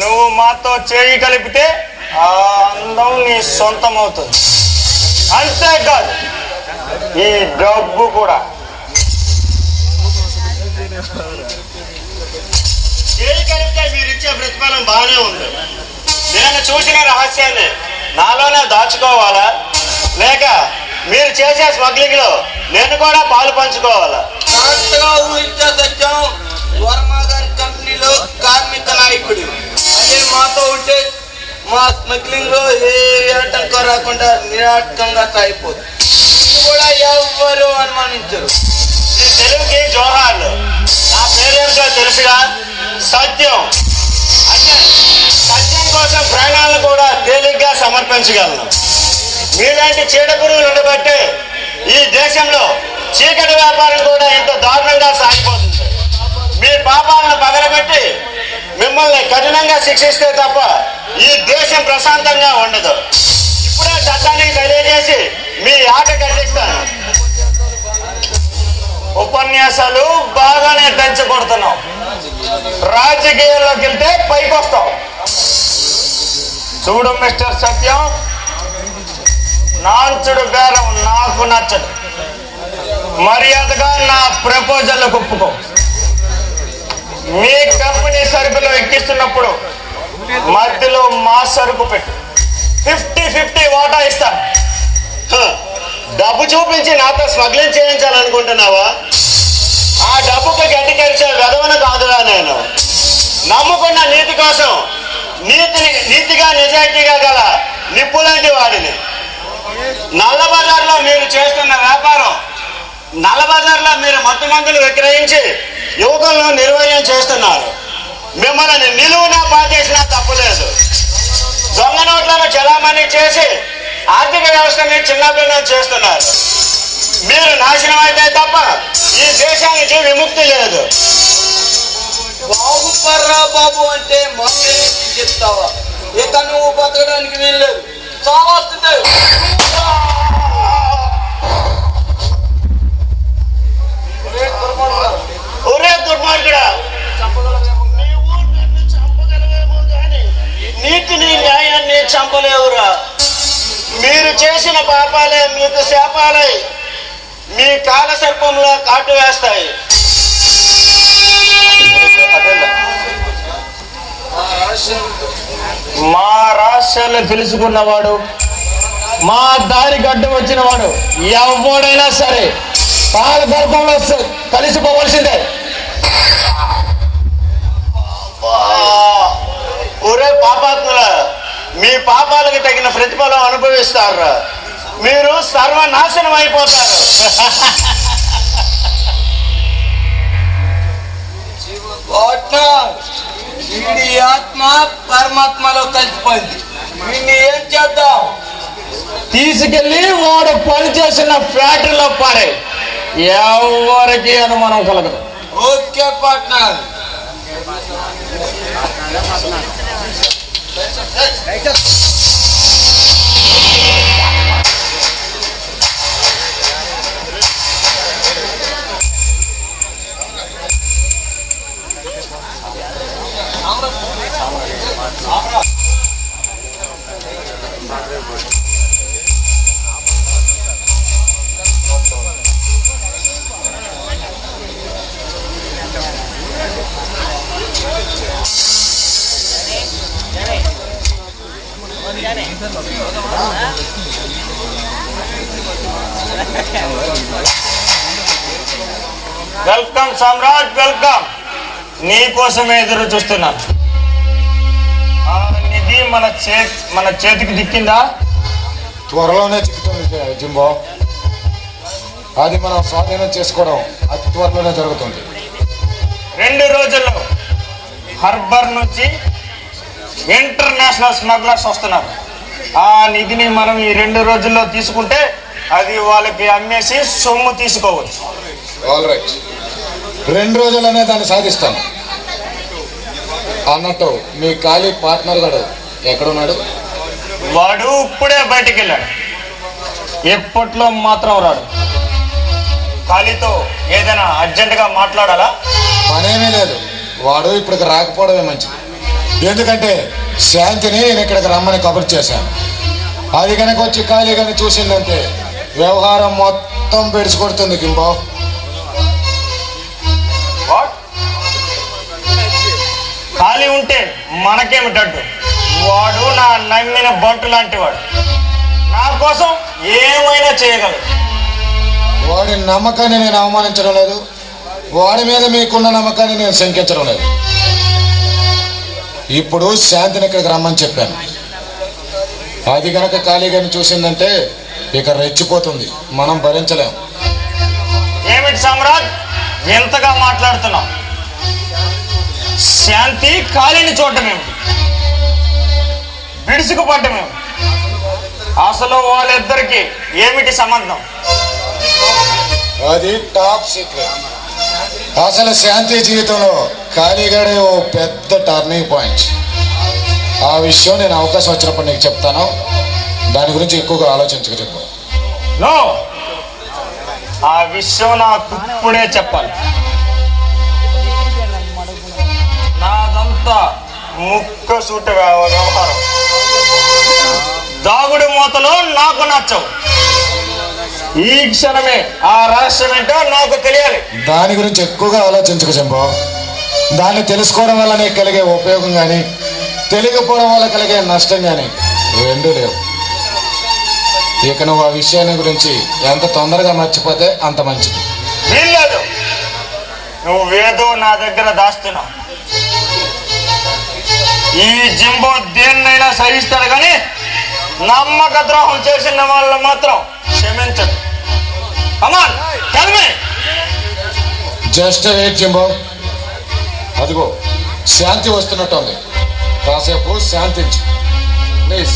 నువ్వు మాతో చేయి కలిపితే ఆ అందం నీ సొంతం అవుతుంది. అంతేకాదు ఈ డబ్బు కూడా. చేయి కలిపితే మీరిచ్చే ప్రతిఫలం బాగానే ఉంది. నేను చూసిన రహస్యాన్ని నాలోనే దాచుకోవాలా, లేక మీరు చేసే స్మగ్లింగ్ లో నేను కూడా పాలు పంచుకోవాలా? సత్యం వర్మ గారి కంపెనీలో కార్మిక నాయకుడు. అదే మాతో ఉంటే మా స్మగ్లింగ్ లో ఏ ఆటంకం రాకుండా నిరాటకంగా సాగిపోతుంది. కూడా ఎవ్వరు అనుమానించరు. ఈ తెలుగుకి జోహార్లు. నా పేరేమిటో తెలుసుగా, సత్యం. అంటే సత్యం కోసం ప్రాణాలను కూడా తేలిగ్గా సమర్పించగలను. మీలాంటి చీడ పురుగులు ఉండబట్టే ఈ దేశంలో చీకటి వ్యాపారం కూడా ఇంత దారుణంగా సాగిపోతుంది. మీ పాపాలను పగలబెట్టి మిమ్మల్ని కఠినంగా శిక్షిస్తే తప్ప ఈ దేశం ప్రశాంతంగా ఉండదు. ఇప్పుడే చట్టానికి తెలియజేసి మీ ఆట కట్టిస్తాను. ఉపన్యాసాలు బాగానే దంచకొడుతున్నావు. రాజకీయాల్లోకి వెళ్తే పైకి వస్తావు. చూడు మిస్టర్ సత్యం, నాంచుడు బేరం నాకు నచ్చదు. మర్యాదగా నా ప్రపోజల్ ఒప్పుకో. మీ కంపెనీ సరుకులో ఎక్కిస్తున్నప్పుడు మధ్యలో మా సరుకు పెట్టు. 50-50 వాటా ఇస్తాను. డబ్బు చూపించి నాతో స్మగ్లింగ్ చేయించాలనుకుంటున్నావా? ఆ డబ్బుకు గడ్డి కరిచే వెధవన కాదురా నేను. నమ్ముకున్న నీతి కోసం నీతిగా నిజాయితీగా గల నిప్పులాంటి వాడిని. నల్లబజార్లో మీరు చేస్తున్న వ్యాపారం, నల్లబజార్లో మీరు మత్తు మందులు విక్రయించి యువకులను నిర్వహణ చేస్తున్నారు. మిమ్మల్ని నిలువునా పాతేసినా తప్పులేదు. దొంగ నోట్లను చలామణి చేసి ఆర్థిక వ్యవస్థని చిన్నభిన్నం చేస్తున్నారు. మీరు నాశనం అయితే తప్ప ఈ దేశానికి విముక్తి లేదు. బాబు పర్రా బాబు అంటే మమ్మీ చెప్తావా? ఇక నువ్వు బతకడానికి వీల్లేదు. చాలా ఒరే దుర్మార్గుడా, నీవు నన్ను చంపగలవేమో కానీ నీతిని న్యాయాన్ని చంపలేవురా. మీరు చేసిన పాపాలే మీకు శాపాలై మీ కాల సర్పంలో కాటు వేస్తాయి. మా రహస్యాలు తెలుసుకున్నవాడు, మా దారి గడ్డ వచ్చిన వాడు ఎవడైనా సరే కాల సర్పంలో కలిసిపోవలసిందే. ఒరే పాపాత్ముల, మీ పాపాలకు తగిన ప్రతిఫలం అనుభవిస్తారు. మీరు సర్వనాశనం అయిపోతారు. వీడి ఆత్మ పరమాత్మలో కలిసిపోయింది. వీడిని ఏం చేద్దాం? తీసుకెళ్లి వాడు పనిచేసిన ఫ్యాక్టరీలో పారే. ఎవరికి అనుమానం కలగదు. Okay partner. Welcome Samrat, welcome. నీ కోసమే ఎదురు చూస్తున్నాను. ఆ నిధి మన చేతికి దిక్కిందా? త్వరలోనే చిక్కుతుంది జింబో. అది మనం స్వాధీనం చేసుకోవడం అతి త్వరలోనే జరుగుతుంది. 2 రోజుల్లో హార్బర్ నుంచి ఇంటర్నేషనల్ స్మగ్లర్స్ వస్తున్నారు. ఆ నిధిని మనం ఈ 2 రోజుల్లో తీసుకుంటే అది వాళ్ళకి అమ్మేసి సొమ్ము తీసుకోవచ్చు. ఆల్ రైట్, 2 రోజుల్లోనే దాన్ని సాధిస్తాను. అన్నట్టు మీ ఖాళీ పార్ట్నర్ గారు ఎక్కడున్నాడు? వాడు ఇప్పుడే బయటికి వెళ్ళాడు. ఎప్పట్లో మాత్రం రాడు. ఖాళీతో ఏదైనా అర్జెంటుగా మాట్లాడాలా? పనేమీ లేదు. వాడు ఇప్పటికి రాకపోవడమే మంచిది. ఎందుకంటే శాంతిని నేను ఇక్కడికి రమ్మని కబురు చేశాను. అది కనుక వచ్చి ఖాళీగానే చూసిందంటే వ్యవహారం మొత్తం పెడిచి కొడుతుంది కింబో. ఖాళీ ఉంటే మనకేమిటట్టు? వాడు నా నమ్మిన బంటు లాంటి వాడు, నా కోసం ఏమైనా చేయగలడు. వాడి నమ్మకాన్ని నేను అవమానించడం లేదు, వాడి మీద మీకున్న నమ్మకాన్ని నేను శంకించడం లేదు. ఇప్పుడు శాంతిని ఇక్కడికి రమ్మని చెప్పాను. అది కనుక ఖాళీగాని చూసిందంటే ఇక రెచ్చిపోతుంది, మనం భరించలేం. ఏమిటి సామ్రాట్ ఎంతగా మాట్లాడుతున్నావు? శాంతి ఖాళీని చూడటమేమిటి, విడుసుకుపడ్డమేమిటి? అసలు వాళ్ళిద్దరికి ఏమిటి సంబంధం? అది టాప్ సీక్రెట్. అసలు శాంతి జీవితంలో ఖాళీగాడే ఓ పెద్ద టర్నింగ్ పాయింట్. ఆ విషయం నేను అవకాశం వచ్చినప్పుడు నీకు చెప్తాను. దాని గురించి ఎక్కువగా ఆలోచించక చెప్పు. నో, ఆ విషయం నాకు ఇప్పుడే చెప్పాలి. నాదంతా ముక్క సూట వ్యవహారం. దాగుడు మూతలో నాకు నచ్చవు. ఈ క్షణమే ఆ రహస్యం ఏంటో నాకు తెలియాలి. దాని గురించి ఎక్కువగా ఆలోచించక చెంపో. దాన్ని తెలుసుకోవడం వల్ల నీకు కలిగే ఉపయోగం కానీ తెలియకపోవడం వల్ల కలిగే నష్టం కానీ రెండూ లేవు. ఇక నువ్వు ఆ విషయాన్ని గురించి ఎంత తొందరగా మర్చిపోతే అంత మంచిది. వీల్లేదు, నువ్వేదో నా దగ్గర దాస్తున్నావు. ఈ జింబో దేన్నైనా సహిస్తాడు కానీ నమ్మక ద్రోహం చేసిన వాళ్ళు మాత్రం క్షమించడు. Come on tell me. Just wait Jimbo. అదిగో శాంతి వస్తున్నట్టుంది, కాసేపు శాంతించు please.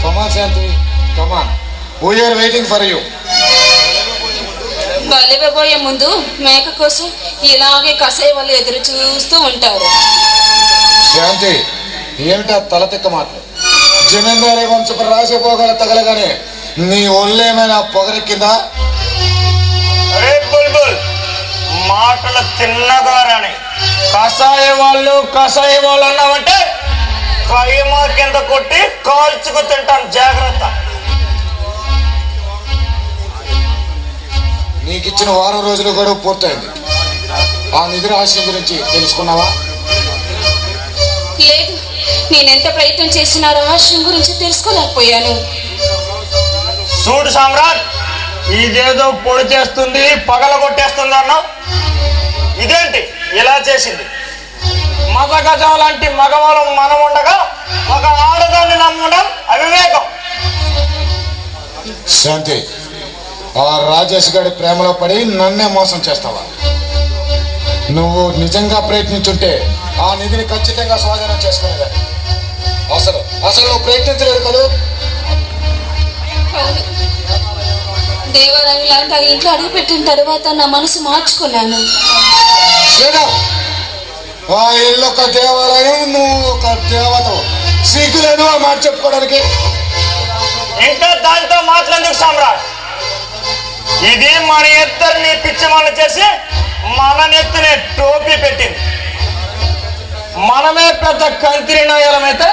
Come on Shanti, come on, we are waiting for you. బలిపోయే ముందు మేక కోసం ఇలాగే కసాయి వాళ్ళు ఎదురు చూస్తూ ఉంటారు. శాంతి, ఏమిటా తలతిక్క మాటలు? జమీందారీ వంశపు రాసిపోగల తగలగానే నీ ఒళ్ళేమైనా పొగరెక్కిందా? అరే బుల్బుల్, మాటలు తిన్నగా రాని. కషాయ వాళ్ళు అన్నావంటే కైమా కింద కొట్టి కాల్చుకు తింటాను, జాగ్రత్త. నీకిచ్చిన వారం రోజులు కూడా పూర్తయింది. ఆ నిధి రహస్యం గురించి తెలుసుకున్నావా? లేదు, నేనెంత ప్రయత్నం చేసినా రహస్యం గురించి తెలుసుకోలేకపోయాను. చూడు సామ్రాట్, ఇదేదో పొడి చేస్తుంది పగల కొట్టేస్తుంది అన్నావు. ఇదేంటి ఇలా చేసింది? మత గజం లాంటి మగవాళ్ళం మనం ఉండగా ఒక ఆడదాన్ని నమ్మడం అవివేకం. శాంతి, ఆ రాజేష్ గారి ప్రేమలో పడి నన్నే మోసం చేస్తావా? నువ్వు నిజంగా ప్రయత్నించుంటే ఆ నిధిని ఖచ్చితంగా స్వాధీనం చేసుకునేదాన్ని. అసలు నువ్వు ప్రయత్నించలేదు కదా? అవును, దేవాలయం లాంటి ఆ ఇంట్లో అడుగుపెట్టిన తర్వాత నా మనసు మార్చుకున్నాను. ఆ ఇల్లు ఒక దేవాలయం, నువ్వు ఒక దేవతవు. సిగ్గులేదు ఆ మాట చెప్పుకోవడానికి? ఇంకా దాంతో మాట్లాడేందుకు సామ్రాట్? ఇది మన ఇద్దరిని పిచ్చిమల్ల చేసి మన నెత్తినే టోపీ పెట్టింది. మనమే పెద్ద కంత్రి నాయలమైతే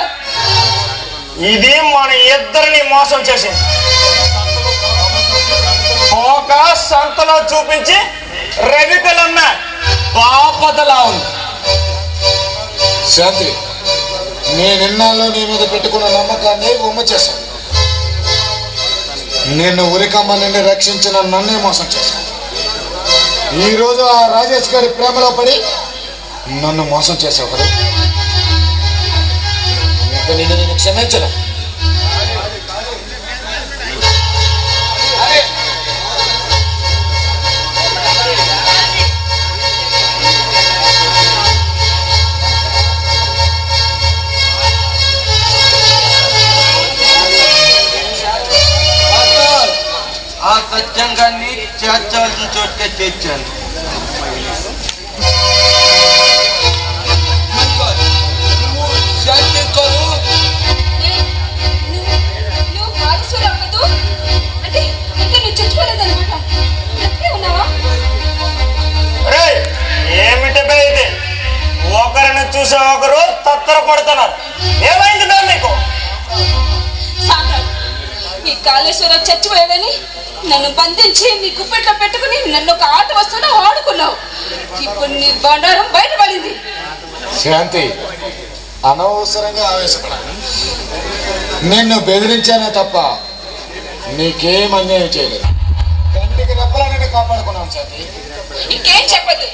ఇది మన ఇద్దరిని మోసం చేసింది. ఒక సంతలో చూపించి రవికలన్న బాపతలా ఉంది. శాంతి, నేనిన్నాళ్ళు నీ మీద పెట్టుకున్న నమ్మకాన్ని ఉమ్మ చేశాను. నిన్ను ఉరికమ్మ నుండి రక్షించిన నన్నే మోసం చేశాను. ఈరోజు ఆ రాజేష్ గారి ప్రేమలో పడి నన్ను మోసం చేసావు కదా? నేను క్షమించను. ఆ సత్యంగాన్ని చేర్చాల్సిన చోటే చేర్చాను. ఏమిటి ఇది? చూసే ఒకరు తత్తర పడుతున్నారు. ఏమైంది మేము మీకు? సామ్రాట్, ఈ కాళేశ్వరం చచ్చిపోయాడని నన్ను బంధించి నీ గుప్పెట్లో పెట్టుకుని నన్ను ఒక ఆట వస్తువులో ఆడుకున్నావు. ఇప్పుడు నీ బండారం బయటపడింది. శాంతి, అనవసరంగా ఆవేశపడాను. నిన్ను బెదిరించానే తప్ప నీకేం అన్యాయం చేయలేదు. కంటికి రెప్పలా నిన్ను కాపాడుకున్నాను శాంతి. ఇంకేం చెప్పదు.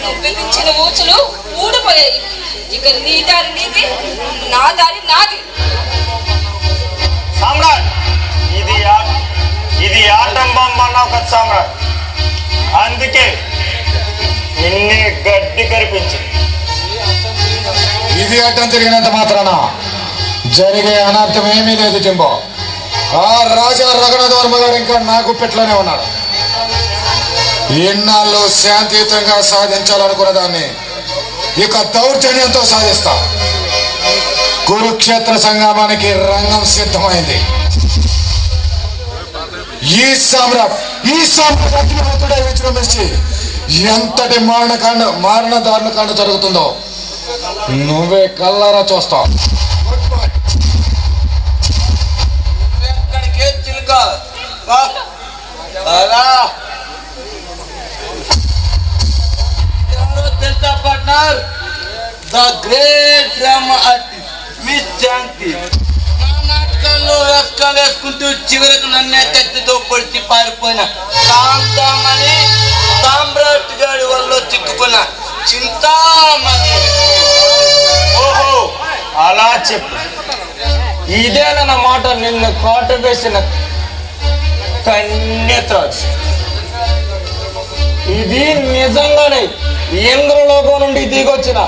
నువ్వు బెదిరించిన ఊచులు ఊడిపోయాయి. ఇక నీ దారి నీది, నా దారి నాది. సామ్రాట్, ఇది ఆటం బొమ్మ అన్నావు కదా సామ్రాట్. అందుకే నిన్నే గడ్డి కనిపించి ఇది అడ్డం తిరిగినంత మాత్రాన జరిగే అనర్థం ఏమీ లేదు జింబో. ఆ రాజా రఘునాథ వర్మ గారు ఇంకా నా గుప్పెట్లోనే ఉన్నాడు. ఇన్నాళ్ళు శాంతియుతంగా సాధించాలనుకున్న దాన్ని ఇక దౌర్జన్యంతో సాధిస్తా. కురుక్షేత్ర సంగ్రామానికి రంగం సిద్ధమైంది. ఈ సామ్రాట్ అగ్నిహోత్రుడై విజృంభించి ఎంతటి మారణ దారుణ జరుగుతుందో నువ్వే కల్లారా చూస్తావు. ఎక్కడికే చిలుక తెలుసా partner? The great drama artist Miss Shanti. నా నాటకాల్లో వేషకాలు వేసుకుంటూ చివరికి నన్నే కత్తితో పొడిచి పారిపోయిన కాంతామణి సామ్రాట్ గారి వల్ల చిక్కుకున్న చింతామణి. ఓహో, అలా చెప్పు. ఇదేనన్నమాట నిన్ను కోట వేసిన కన్యత్రాజు. ఇది నిజంగానే ఇంద్రలోకం నుండి దిగొచ్చిన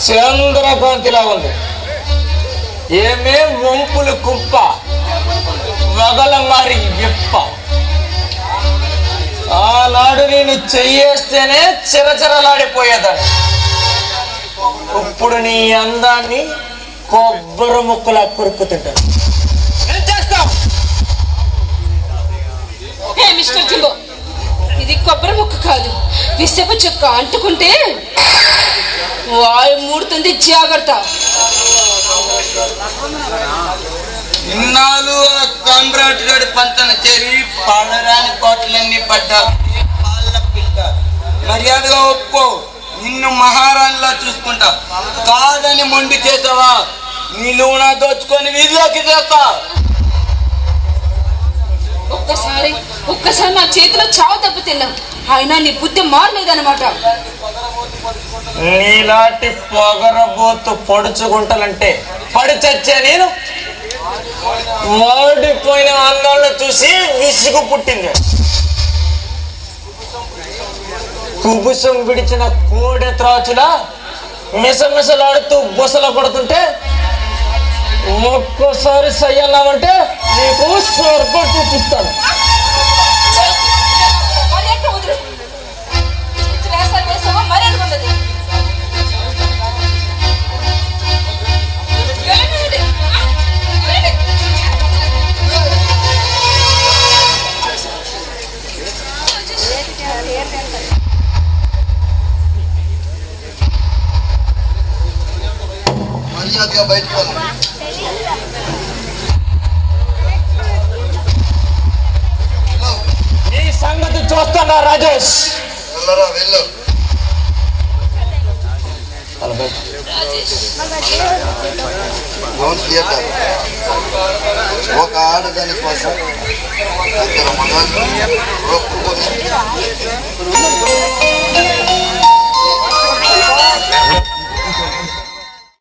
చంద్రకాంతిలా ఉంది. ఏమే వంపులు కుప్ప, వగల మారి విప్ప. ఆనాడు నేను చెయ్యేస్తేనే చిరచరలాడిపోయేదాన్ని. ఇప్పుడు నీ అందాన్ని కొబ్బరి ముక్కలా కొరుకుతుంటాను. ఏం చేస్తావు? హే మిస్టర్ జింబో, ఇది కొబ్బరి ముక్క కాదు, విసప చుక్క. అంటుకుంటే వాయు మూడుతుంది, జాగ్రత్త. ఇన్నాళ్ళు ఆ సామ్రాట్ గారి పంతన చేరి పాడరాని కోటలన్నీ పడ్డా పాల పిల్ల. మర్యాదగా ఒప్పుకో, నిన్ను మహారాణిలా చూసుకుంటా. కాదని మొండి చేసావా, నిలువున దోచుకొని వీధిలోకి చేస్తా. ఒక్కసారి నా చేతిలో చావు దెబ్బతిన్నావు, అయినా నీ బుద్ధి మారలేదన్నమాట. నీలాంటి పొగరబోతు పొడుచుకుంటానంటే పడి చచ్చే నేను వాడిపోయిన అన్నాళ్ళను చూసి విసుగు పుట్టింది. కుబుసం విడిచిన కోడె త్రాచులా మిసమిసలాడుతూ బుసల పడుతుంటే ఒక్కోసారి సయ్యన్నామంటే నీకు స్వర్గం చూపిస్తాను. మర్యాదగా బయటకు నీ సంగతి చూస్తున్నా రాజేష్. వెళ్ళు. ఒక ఆడదాని కోసం ఇద్దరు మగాళ్ళు రొప్పుకొని